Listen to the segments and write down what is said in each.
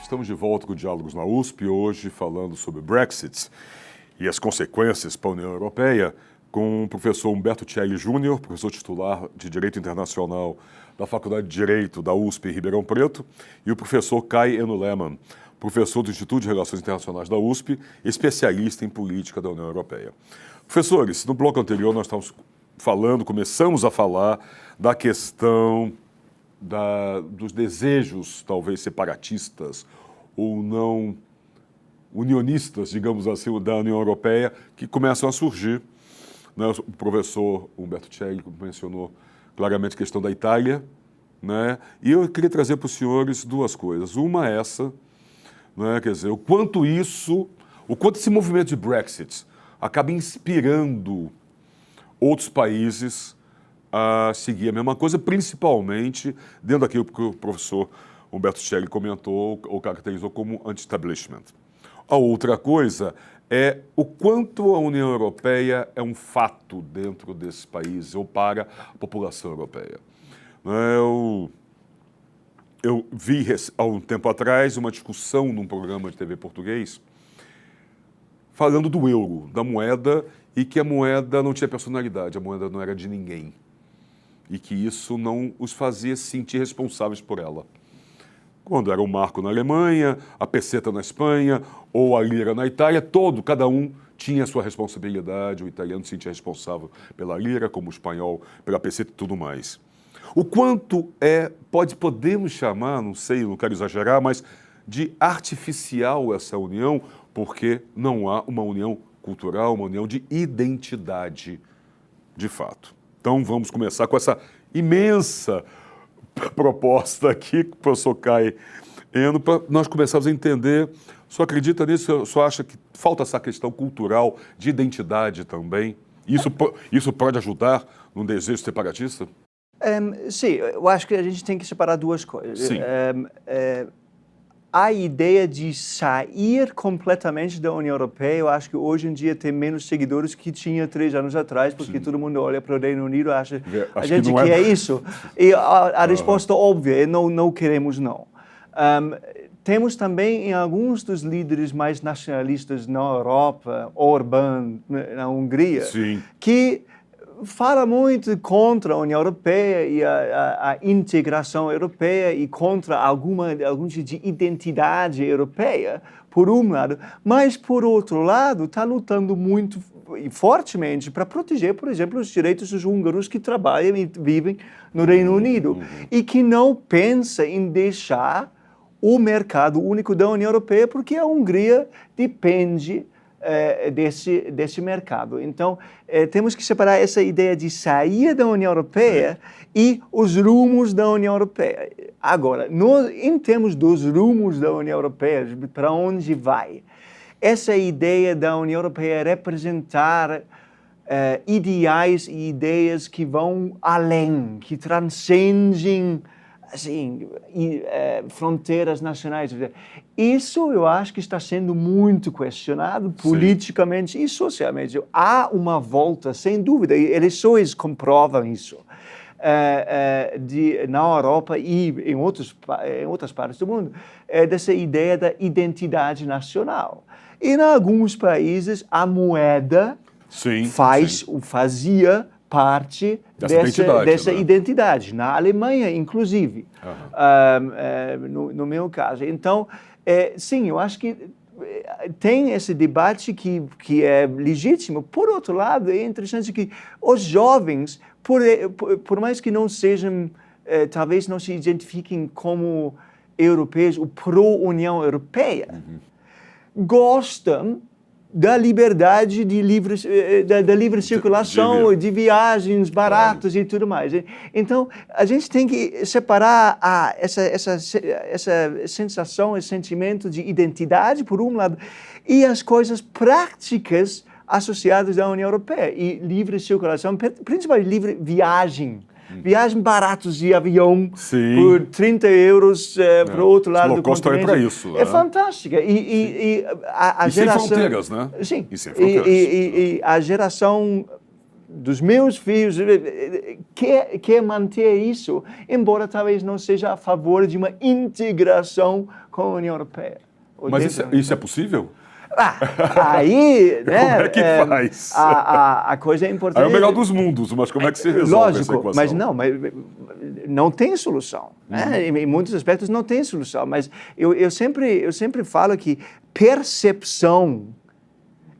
Estamos de volta com o Diálogos na USP, hoje falando sobre Brexit e as consequências para a União Europeia, com o professor Humberto Thierry Júnior, professor titular de Direito Internacional da Faculdade de Direito da USP em Ribeirão Preto, e o professor Kai Eno Lehmann, professor do Instituto de Relações Internacionais da USP, especialista em política da União Europeia. Professores, no bloco anterior nós estávamos começamos a falar da questão dos desejos, talvez separatistas ou não unionistas, digamos assim, da União Europeia, que começam a surgir. Né? O professor Humberto Thierry mencionou claramente a questão da Itália, né? E eu queria trazer para os senhores duas coisas. Uma é essa, né? Quer dizer, o quanto esse movimento de Brexit acaba inspirando outros países a seguir a mesma coisa, principalmente dentro daquilo que o professor Humberto Thierry comentou ou caracterizou como anti-establishment. A outra coisa é o quanto a União Europeia é um fato dentro desses países ou para a população europeia. Eu vi há um tempo atrás uma discussão num programa de TV português falando do euro, da moeda, e que a moeda não tinha personalidade, a moeda não era de ninguém. E que isso não os fazia se sentir responsáveis por ela. Quando era o marco na Alemanha, a peseta na Espanha, ou a lira na Itália, cada um tinha a sua responsabilidade. O italiano se sentia responsável pela lira, como o espanhol pela peseta e tudo mais. O quanto podemos chamar, não sei, não quero exagerar, mas de artificial essa união, porque não há uma união cultural, uma união de identidade, de fato. Então, vamos começar com essa imensa proposta aqui, que o professor Kai Eno, para nós começarmos a entender. Só acredita nisso? Só acha que falta essa questão cultural de identidade também? Isso pode ajudar num desejo separatista? Sim, eu acho que a gente tem que separar duas coisas. Sim. A ideia de sair completamente da União Europeia, eu acho que hoje em dia tem menos seguidores que tinha 3 anos atrás, porque Sim. Todo mundo olha para o Reino Unido e acha a gente que quer isso. E a resposta óbvia é não queremos não. Temos também em alguns dos líderes mais nacionalistas na Europa, Orbán na Hungria, Sim. que fala muito contra a União Europeia e a integração europeia e contra algum tipo de identidade europeia, por um lado, mas, por outro lado, está lutando muito e fortemente para proteger, por exemplo, os direitos dos húngaros que trabalham e vivem no Reino Unido e que não pensa em deixar o mercado único da União Europeia, porque a Hungria depende desse mercado. Então, temos que separar essa ideia de sair da União Europeia e os rumos da União Europeia. Agora, em termos dos rumos da União Europeia, para onde vai? Essa ideia da União Europeia representar ideais e ideias que vão além, que transcendem fronteiras nacionais. Isso eu acho que está sendo muito questionado politicamente Sim. e socialmente. Há uma volta, sem dúvida, e eleições comprovam isso, na Europa e em outras partes do mundo, dessa ideia da identidade nacional. E em alguns países a moeda fazia parte dessa identidade, na Alemanha, inclusive, no meu caso. Então, sim, eu acho que tem esse debate que é legítimo. Por outro lado, é interessante que os jovens, por mais que não sejam, talvez não se identifiquem como europeus ou pró-União Europeia, gostam da liberdade da livre circulação, de viagens baratas e tudo mais. Então, a gente tem que separar essa sensação, esse sentimento de identidade, por um lado, e as coisas práticas associadas à União Europeia. E livre circulação, principalmente livre viagem. Viagens baratas de avião por 30 euros para o outro lado do continente. Para isso, é fantástica. E a geração... sem fronteiras, né? Sim. E sem fronteiras. E a geração dos meus filhos, quer manter isso, embora talvez não seja a favor de uma integração com a União Europeia. Mas isso é possível? Aí, né? Como é que faz? A coisa é importante. É o melhor dos mundos, mas como é que se resolve essa equação? Mas não tem solução. Né? Em muitos aspectos não tem solução. Mas eu sempre falo que percepção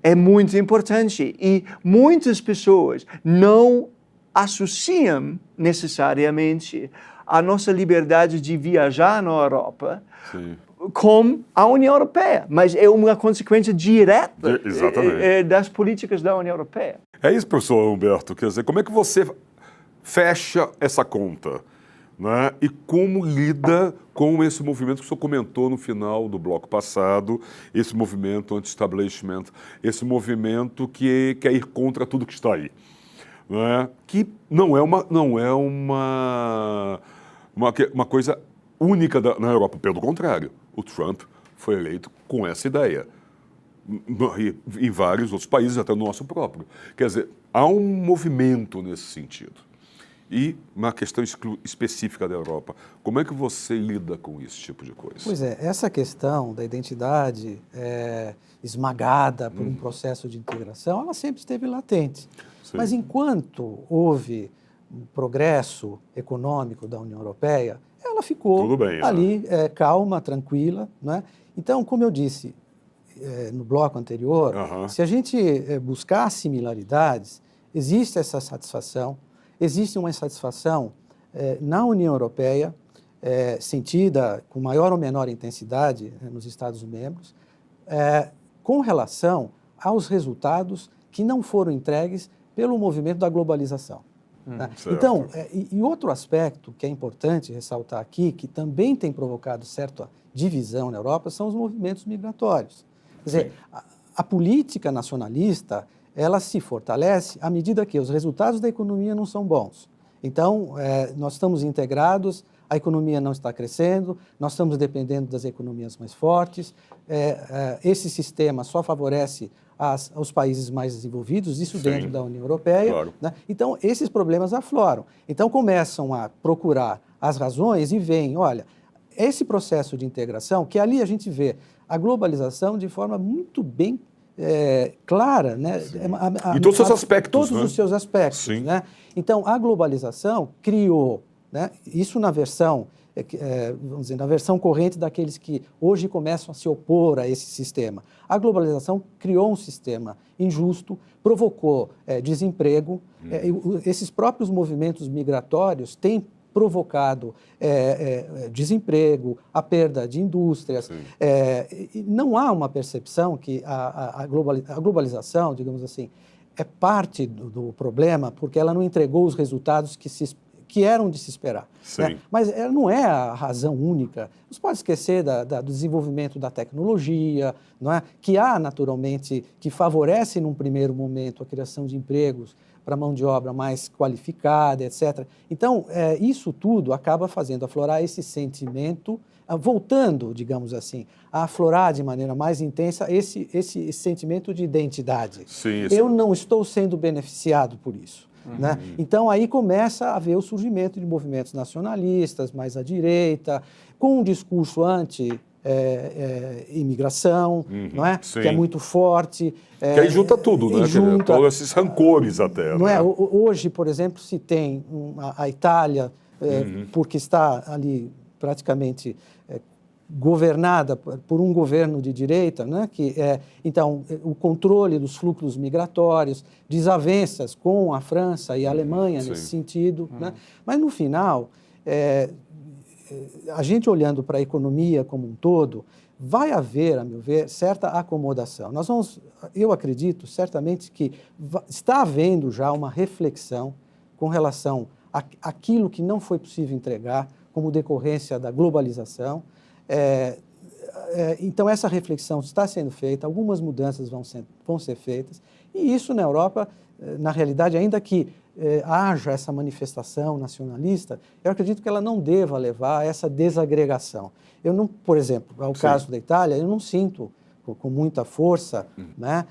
é muito importante e muitas pessoas não associam necessariamente a nossa liberdade de viajar na Europa com a União Europeia, mas é uma consequência direta das políticas da União Europeia. É isso, professor Humberto, quer dizer, como é que você fecha essa conta, né? E como lida com esse movimento que o senhor comentou no final do bloco passado, esse movimento anti-establishment, esse movimento que quer ir contra tudo que está aí, né? Que não é uma coisa única na Europa, pelo contrário. O Trump foi eleito com essa ideia. Em vários outros países, até no nosso próprio. Quer dizer, há um movimento nesse sentido. E uma questão específica da Europa. Como é que você lida com esse tipo de coisa? Pois é, essa questão da identidade esmagada por um processo de integração, ela sempre esteve latente. Sim. Mas enquanto houve um progresso econômico da União Europeia, ela ficou ali calma, tranquila, né? Então, como eu disse no bloco anterior, se a gente buscar similaridades, existe essa satisfação, existe uma insatisfação na União Europeia, sentida com maior ou menor intensidade nos Estados-membros, com relação aos resultados que não foram entregues pelo movimento da globalização. Né? Então, e outro aspecto que é importante ressaltar aqui, que também tem provocado certa divisão na Europa, são os movimentos migratórios. Quer dizer, a política nacionalista, ela se fortalece à medida que os resultados da economia não são bons. Então, nós estamos integrados, a economia não está crescendo, nós estamos dependendo das economias mais fortes, esse sistema só favorece aos países mais desenvolvidos, isso dentro da União Europeia. Claro. Né? Então, esses problemas afloram. Então, começam a procurar as razões e veem, olha, esse processo de integração, que ali a gente vê a globalização de forma muito bem clara, né? Em todos os seus aspectos. Todos os seus aspectos. Né? Então, a globalização criou, né? Isso na versão, vamos dizer, na versão corrente daqueles que hoje começam a se opor a esse sistema. A globalização criou um sistema injusto, provocou desemprego. Esses próprios movimentos migratórios têm provocado desemprego, a perda de indústrias. Não há uma percepção que a globalização, digamos assim, é parte do problema, porque ela não entregou os resultados que eram de se esperar. Né? Mas ela não é a razão única. Não se pode esquecer do desenvolvimento da tecnologia, não é? Que há, naturalmente, que favorece, num primeiro momento, a criação de empregos para mão de obra mais qualificada, etc. Então, isso tudo acaba fazendo aflorar esse sentimento, voltando, digamos assim, a aflorar de maneira mais intensa esse sentimento de identidade. Eu não estou sendo beneficiado por isso. Né? Então, aí começa a haver o surgimento de movimentos nacionalistas, mais à direita, com um discurso anti-imigração, não é? Que é muito forte. Que aí junta tudo, né? Junta, todos esses rancores até. Não é? Hoje, por exemplo, se tem a Itália, porque está ali praticamente governada por um governo de direita, né? Então, o controle dos fluxos migratórios, desavenças com a França e a Alemanha nesse sentido. Né? Mas, no final, a gente olhando para a economia como um todo, vai haver, a meu ver, certa acomodação. Eu acredito, certamente, que está havendo já uma reflexão com relação àquilo que não foi possível entregar como decorrência da globalização. Então, essa reflexão está sendo feita, algumas mudanças vão ser feitas, e isso na Europa, na realidade, ainda que haja essa manifestação nacionalista, eu acredito que ela não deva levar a essa desagregação. Por exemplo, ao caso da Itália, eu não sinto, com muita força, né?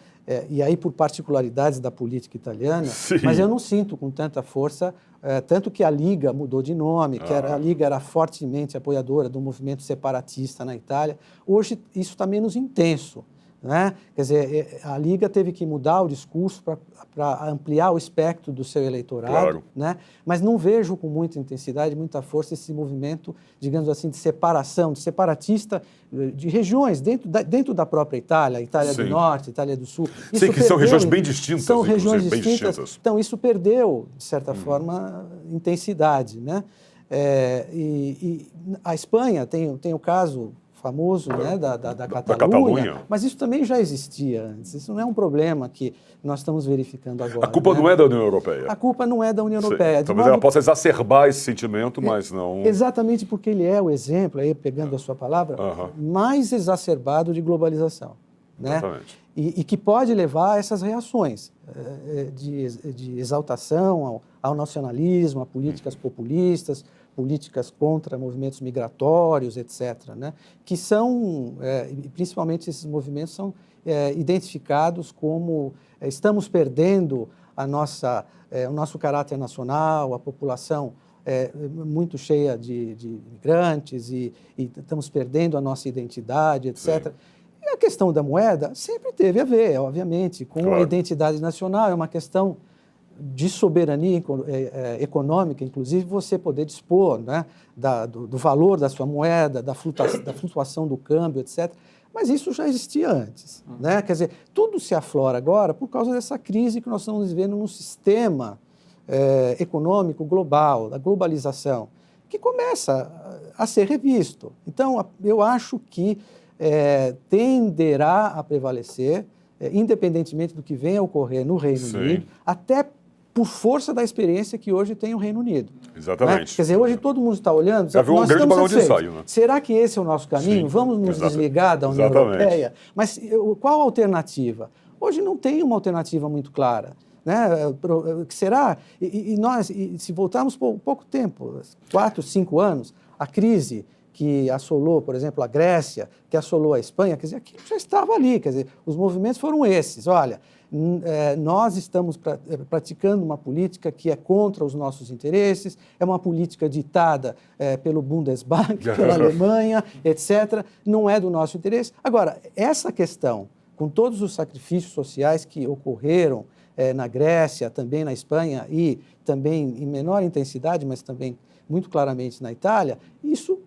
E aí por particularidades da política italiana, Sim. mas eu não sinto com tanta força, tanto que a Liga mudou de nome, que a Liga era fortemente apoiadora do movimento separatista na Itália. Hoje isso está menos intenso, né? Quer dizer, a Liga teve que mudar o discurso para ampliar o espectro do seu eleitorado, claro, né? Mas não vejo com muita intensidade, muita força esse movimento, digamos assim, de separação, de separatista de regiões dentro da própria Itália, Itália Sim. do Norte, Itália do Sul. Sim, que são regiões bem distintas, São regiões bem distintas. distintas. Então, isso perdeu, de certa forma, intensidade, né? E a Espanha tem o caso famoso, né, da Catalunha, mas isso também já existia antes. Isso não é um problema que nós estamos verificando agora. A culpa, né, não é da União Europeia. A culpa não é da União Europeia. Talvez ela possa exacerbar esse sentimento, mas não... Exatamente porque ele é o exemplo, aí pegando a sua palavra, mais exacerbado de globalização, né? Exatamente. E que pode levar a essas reações de exaltação ao nacionalismo, a políticas populistas, políticas contra movimentos migratórios, etc., né? Que são, principalmente esses movimentos, são identificados como estamos perdendo o nosso caráter nacional, a população muito cheia de imigrantes e estamos perdendo a nossa identidade, etc. Sim. E a questão da moeda sempre teve a ver, obviamente, com a identidade nacional, é uma questão de soberania econômica, inclusive você poder dispor, né, do valor da sua moeda, da flutuação do câmbio, etc. Mas isso já existia antes, né? Quer dizer, tudo se aflora agora por causa dessa crise que nós estamos vivendo no sistema econômico global, da globalização, que começa a ser revisto. Então, eu acho que tenderá a prevalecer, independentemente do que venha a ocorrer no Reino Unido, até por força da experiência que hoje tem o Reino Unido. Exatamente. Né? Quer dizer, hoje todo mundo está olhando, já viu um grande balão de ensaio, né? Será que esse é o nosso caminho? Sim, vamos nos desligar da União Europeia? Mas qual a alternativa? Hoje não tem uma alternativa muito clara. Né? Que será? Se voltarmos por pouco tempo, 4, 5 anos, a crise que assolou, por exemplo, a Grécia, que assolou a Espanha, quer dizer, aquilo já estava ali, quer dizer, os movimentos foram esses. Olha, nós estamos praticando uma política que é contra os nossos interesses, é uma política ditada pelo Bundesbank, pela Alemanha, etc., não é do nosso interesse. Agora, essa questão, com todos os sacrifícios sociais que ocorreram na Grécia, também na Espanha e também em menor intensidade, mas também muito claramente na Itália, isso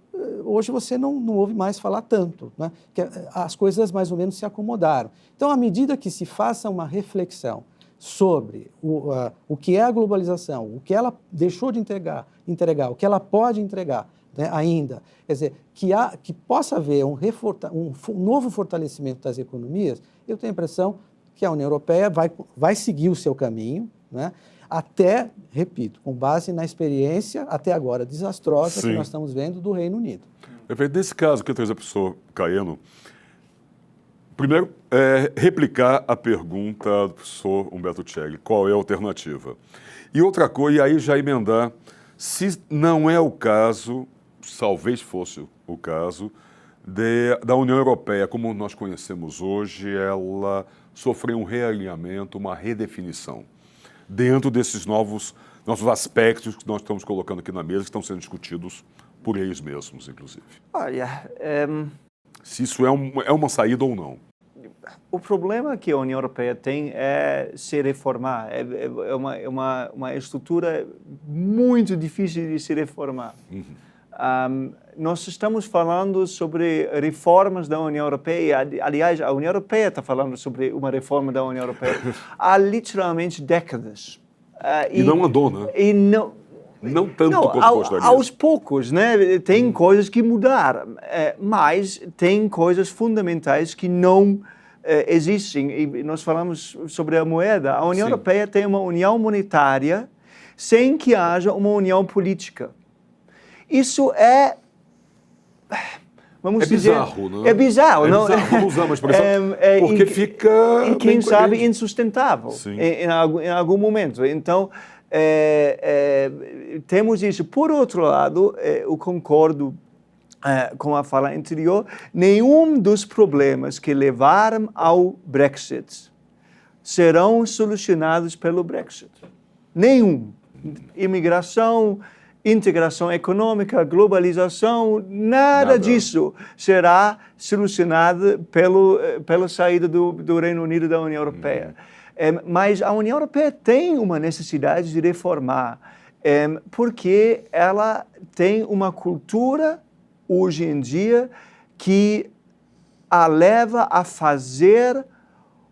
hoje você não ouve mais falar tanto, né? Que as coisas mais ou menos se acomodaram. Então, à medida que se faça uma reflexão sobre o que é a globalização, o que ela deixou de entregar, o que ela pode entregar, né, ainda, quer dizer, que possa haver um novo fortalecimento das economias, eu tenho a impressão que a União Europeia vai seguir o seu caminho, né? Até, repito, com base na experiência, até agora desastrosa, que nós estamos vendo do Reino Unido. Perfeito. Nesse caso, que eu trazer para o professor Caiano, primeiro, replicar a pergunta do professor Humberto Celli, qual é a alternativa? E outra coisa, e aí já emendar, se não é o caso, talvez fosse o caso, da União Europeia, como nós conhecemos hoje, ela sofreu um realinhamento, uma redefinição, dentro desses novos aspectos que nós estamos colocando aqui na mesa, que estão sendo discutidos por eles mesmos, inclusive. Olha, se isso é uma saída ou não. O problema que a União Europeia tem é se reformar. É uma estrutura muito difícil de se reformar. Nós estamos falando sobre reformas da União Europeia. Aliás, a União Europeia está falando sobre uma reforma da União Europeia há literalmente décadas. E não andou, né? E não tanto quanto gostaria. Aos poucos, né? Tem coisas que mudar, mas tem coisas fundamentais que não existem. E nós falamos sobre a moeda. A União Europeia tem uma união monetária sem que haja uma união política. Isso vamos dizer, bizarro, né? É bizarro, não? Bizarro, vamos usar uma expressão, porque fica... E quem sabe insustentável em algum momento. Então, temos isso. Por outro lado, eu concordo com a fala anterior, nenhum dos problemas que levaram ao Brexit serão solucionados pelo Brexit. Nenhum. Imigração, integração econômica, globalização, nada disso será solucionado pela saída do Reino Unido da União Europeia. Mas a União Europeia tem uma necessidade de reformar, porque ela tem uma cultura, hoje em dia, que a leva a fazer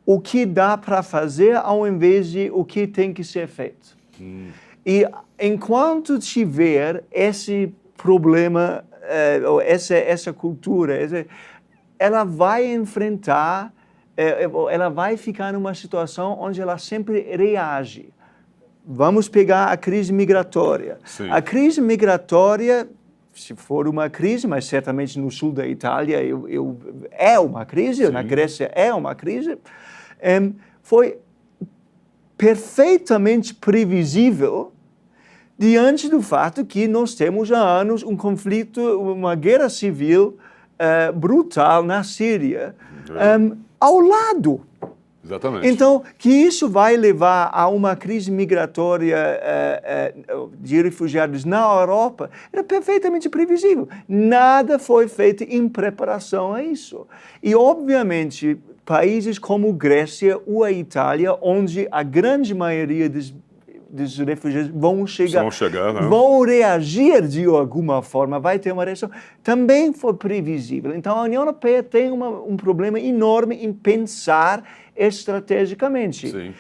o que dá para fazer ao invés de o que tem que ser feito. E enquanto tiver esse problema, ou essa cultura, ela vai enfrentar, ela vai ficar numa situação onde ela sempre reage. Vamos pegar a crise migratória. Sim. A crise migratória, se for uma crise, mas certamente no sul da Itália é uma crise, Sim. na Grécia é uma crise, foi perfeitamente previsível diante do fato que nós temos há anos um conflito, uma guerra civil brutal na Síria, ao lado. Exatamente. Então, que isso vai levar a uma crise migratória de refugiados na Europa era perfeitamente previsível. Nada foi feito em preparação a isso. E, obviamente, países como Grécia ou a Itália, onde a grande maioria dos refugiados vão chegar, né? vão reagir de alguma forma, vai ter uma reação, também foi previsível. Então, a União Europeia tem um problema enorme em pensar estrategicamente. Sim.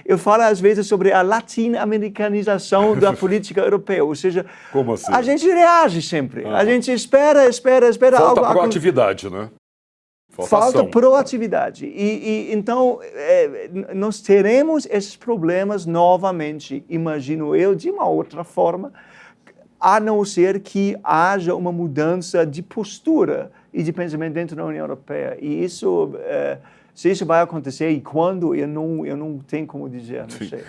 Eu falo às vezes sobre a latino-americanização da política europeia, ou seja, Como assim? a gente reage sempre, a gente espera Falta algo. proatividade, né? Falta ação. proatividade. Então, nós teremos esses problemas novamente, imagino eu, de uma outra forma, a não ser que haja uma mudança de postura e de pensamento dentro da União Europeia. E isso, se isso vai acontecer e quando, eu não tenho como dizer, não sei.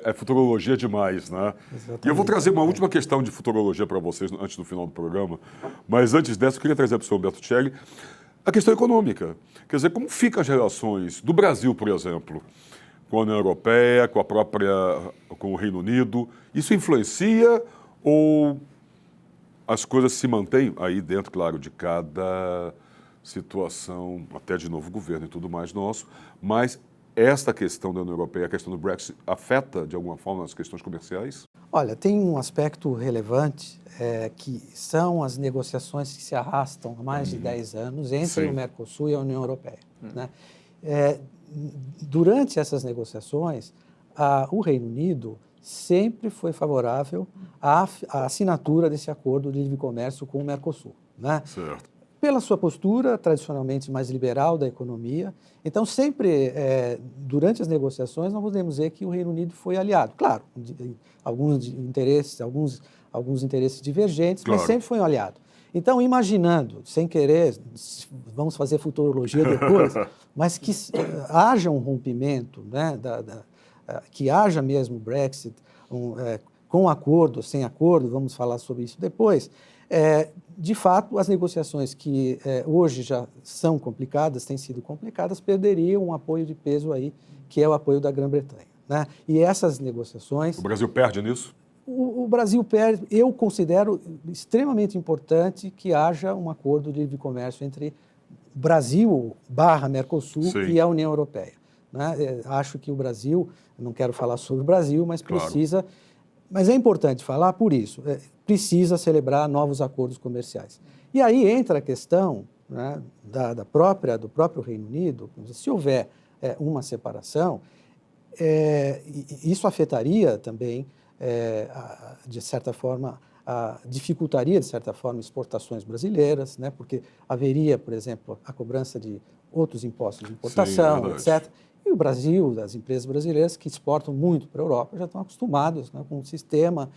É futurologia demais, né? Exatamente. E eu vou trazer uma última questão de futurologia para vocês antes do final do programa, mas antes dessa eu queria trazer para o senhor Humberto Celli a questão econômica. Quer dizer, como ficam as relações do Brasil, por exemplo, com a União Europeia, com o Reino Unido? Isso influencia ou as coisas se mantêm aí dentro, claro, de cada situação, até de novo governo e tudo mais nosso, mas esta questão da União Europeia, a questão do Brexit, afeta de alguma forma as questões comerciais? Olha, tem um aspecto relevante que são as negociações que se arrastam há mais de 10 anos entre Sim. o Mercosul e a União Europeia. Né? Durante essas negociações, o Reino Unido sempre foi favorável à assinatura desse acordo de livre comércio com o Mercosul. Né? Certo. Pela sua postura tradicionalmente mais liberal da economia. Então, sempre, durante as negociações, nós podemos dizer que o Reino Unido foi aliado. Claro, alguns interesses divergentes, Claro. mas sempre foi um aliado. Então, imaginando, sem querer, vamos fazer futurologia depois, mas que haja um rompimento, né, que haja mesmo Brexit, com acordo, sem acordo, vamos falar sobre isso depois. De fato, as negociações que hoje já são complicadas, têm sido complicadas, perderiam um apoio de peso aí, que é o apoio da Grã-Bretanha. Né? E essas negociações... O Brasil perde nisso? O Brasil perde. Eu considero extremamente importante que haja um acordo de livre comércio entre Brasil/Mercosul Sim. e a União Europeia. Né? Acho que o Brasil, não quero falar sobre o Brasil, mas precisa... Claro. Mas é importante falar por isso, precisa celebrar novos acordos comerciais. E aí entra a questão, né, do próprio Reino Unido. Se houver uma separação, isso afetaria também, de certa forma, dificultaria, de certa forma, exportações brasileiras, né, porque haveria, por exemplo, a cobrança de outros impostos de importação, etc. E o Brasil, as empresas brasileiras que exportam muito para a Europa já estão acostumadas, né, com um sistema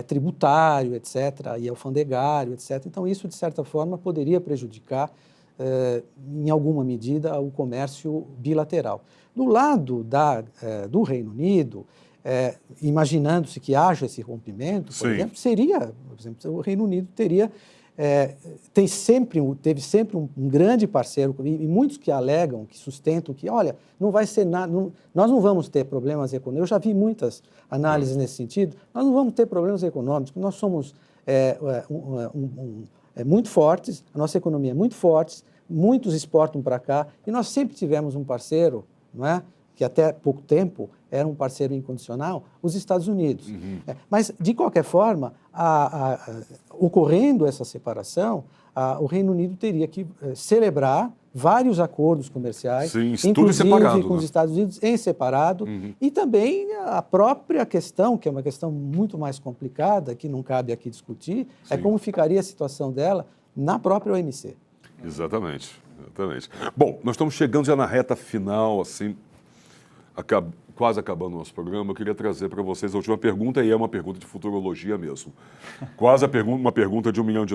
tributário, etc., e alfandegário, etc. Então, isso, de certa forma, poderia prejudicar, em alguma medida, o comércio bilateral. Do lado do Reino Unido, imaginando-se que haja esse rompimento, por exemplo, o Reino Unido teria teve sempre um grande parceiro, e muitos que alegam, que sustentam que, olha, não vai ser nada, nós não vamos ter problemas econômicos. Eu já vi muitas análises nesse sentido. Nós não vamos ter problemas econômicos, nós somos muito fortes, a nossa economia é muito forte, muitos exportam para cá, e nós sempre tivemos um parceiro, não é? Que até pouco tempo era um parceiro incondicional, os Estados Unidos. Mas, de qualquer forma, ocorrendo essa separação, o Reino Unido teria que celebrar vários acordos comerciais, sim, inclusive separado, com os Estados Unidos em separado, e também a própria questão, que é uma questão muito mais complicada, que não cabe aqui discutir, é como ficaria a situação dela na própria OMC. Exatamente, exatamente. Bom, nós estamos chegando já na reta final, assim, quase acabando o nosso programa. Eu queria trazer para vocês a última pergunta, e é uma pergunta de futurologia mesmo. Quase uma pergunta de $1 milhão.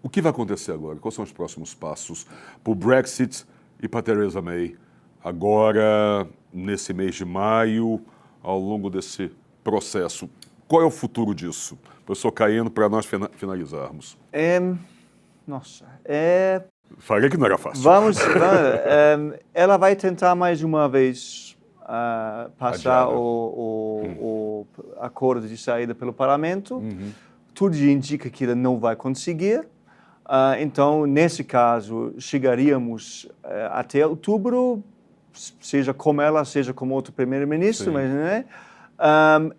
O que vai acontecer agora? Quais são os próximos passos para o Brexit e para Theresa May agora, nesse mês de maio, ao longo desse processo? Qual é o futuro disso? Professor Caiano, para nós finalizarmos. Falei que não era fácil. Ela vai tentar mais uma vez passar o acordo de saída pelo parlamento. Tudo indica que ela não vai conseguir. Então, nesse caso, chegaríamos até outubro, seja com ela, seja com outro primeiro-ministro, mas, né?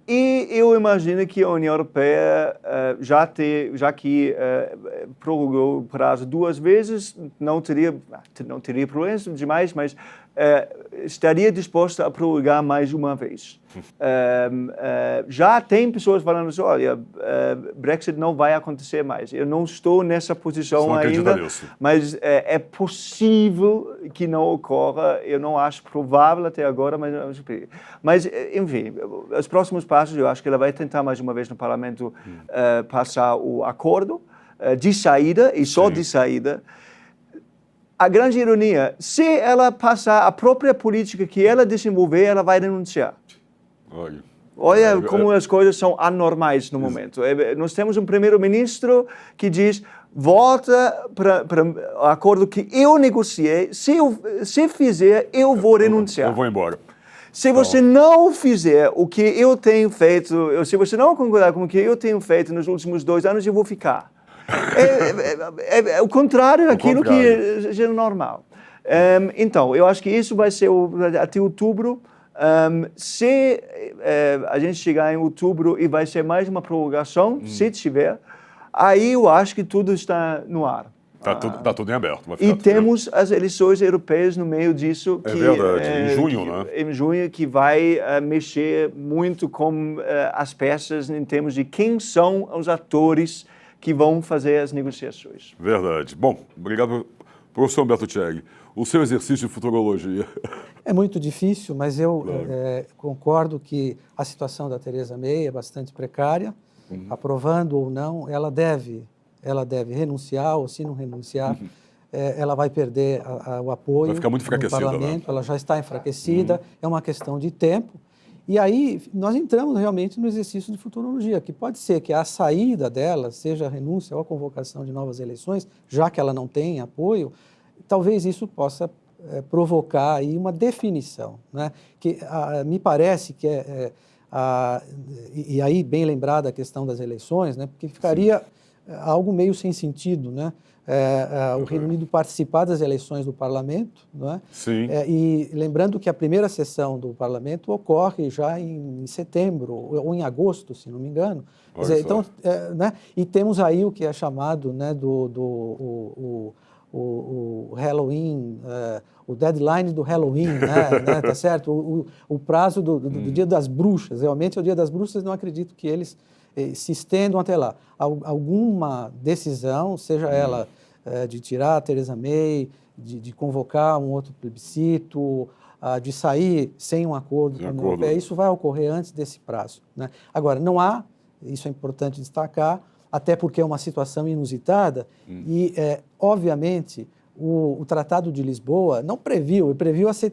E eu imagino que a União Europeia, já que prorrogou o prazo 2 vezes, não teria problemas demais, mas estaria disposta a prorrogar mais uma vez. Já tem pessoas falando assim, olha, Brexit não vai acontecer mais. Eu não estou nessa posição ainda, mas é possível que não ocorra. Eu não acho provável até agora, mas enfim, os próximos passos, eu acho que ela vai tentar mais uma vez no Parlamento passar o acordo de saída, e só de saída. A grande ironia, se ela passar a própria política que ela desenvolver, ela vai renunciar. Olha como as coisas são anormais no momento. Nós temos um primeiro-ministro que diz, volta para o acordo que eu negociei, se fizer, eu vou renunciar. Eu vou embora. Se você não fizer o que eu tenho feito, se você não concordar com o que eu tenho feito nos últimos 2 anos, eu vou ficar. É o contrário daquilo que é normal. Então, eu acho que isso vai ser até outubro. Se a gente chegar em outubro e vai ser mais uma prorrogação, se tiver, aí eu acho que tudo está no ar. Está tudo em aberto. E temos as eleições europeias no meio disso. É verdade, em junho, né? Em junho, que vai mexer muito com as peças em termos de quem são os atores que vão fazer as negociações. Verdade. Bom, obrigado, professor Humberto Tieghi. O seu exercício de futurologia. É muito difícil, mas eu concordo que a situação da Theresa May é bastante precária. Aprovando ou não, ela deve renunciar, ou se não renunciar, ela vai perder o apoio vai ficar muito enfraquecida, do parlamento, né? Ela já está enfraquecida, é uma questão de tempo. E aí nós entramos realmente no exercício de futurologia, que pode ser que a saída dela seja a renúncia ou a convocação de novas eleições, já que ela não tem apoio, talvez isso possa provocar aí uma definição, né? Que me parece que e aí bem lembrada a questão das eleições, né? Porque ficaria algo meio sem sentido, né? O Reino Unido participar das eleições do parlamento, não é? Sim. E lembrando que a primeira sessão do parlamento ocorre já em setembro ou em agosto, se não me engano. Quer dizer, então, né? E temos aí o que é chamado, né, o Halloween, o deadline do Halloween, né, tá certo? O prazo do Dia das Bruxas. Realmente é o Dia das Bruxas, não acredito que eles se estendam até lá. Alguma decisão, seja ela de tirar a Theresa May, de convocar um outro plebiscito, de sair sem um acordo com a União Europeia, isso vai ocorrer antes desse prazo, né? Agora, não há, isso é importante destacar, até porque é uma situação inusitada e, obviamente, o Tratado de Lisboa não previu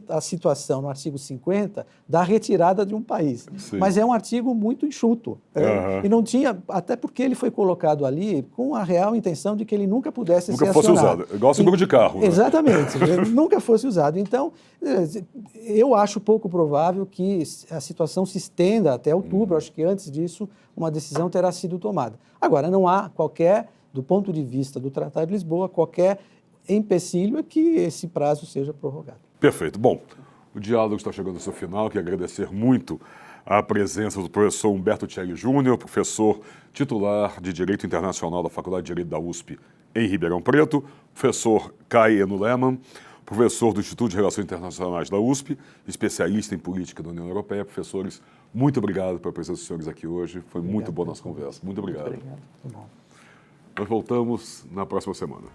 a situação no artigo 50 da retirada de um país. Sim. Mas é um artigo muito enxuto. E não tinha, até porque ele foi colocado ali com a real intenção de que ele nunca pudesse ser fosse acionado. usado, igual seguro de carro. Né? Exatamente, nunca fosse usado. Então, eu acho pouco provável que a situação se estenda até outubro. Acho que antes disso uma decisão terá sido tomada. Agora, não há qualquer, do ponto de vista do Tratado de Lisboa, qualquer empecilho é que esse prazo seja prorrogado. Perfeito. Bom, o diálogo está chegando ao seu final. Quero agradecer muito a presença do professor Humberto Thierry Júnior, professor titular de Direito Internacional da Faculdade de Direito da USP em Ribeirão Preto, professor Kai Eno Lehmann, professor do Instituto de Relações Internacionais da USP, especialista em política da União Europeia. Professores, muito obrigado pela presença dos senhores aqui hoje. Foi muito boa nossa conversa. Muito obrigado. Muito obrigado. Muito bom. Nós voltamos na próxima semana.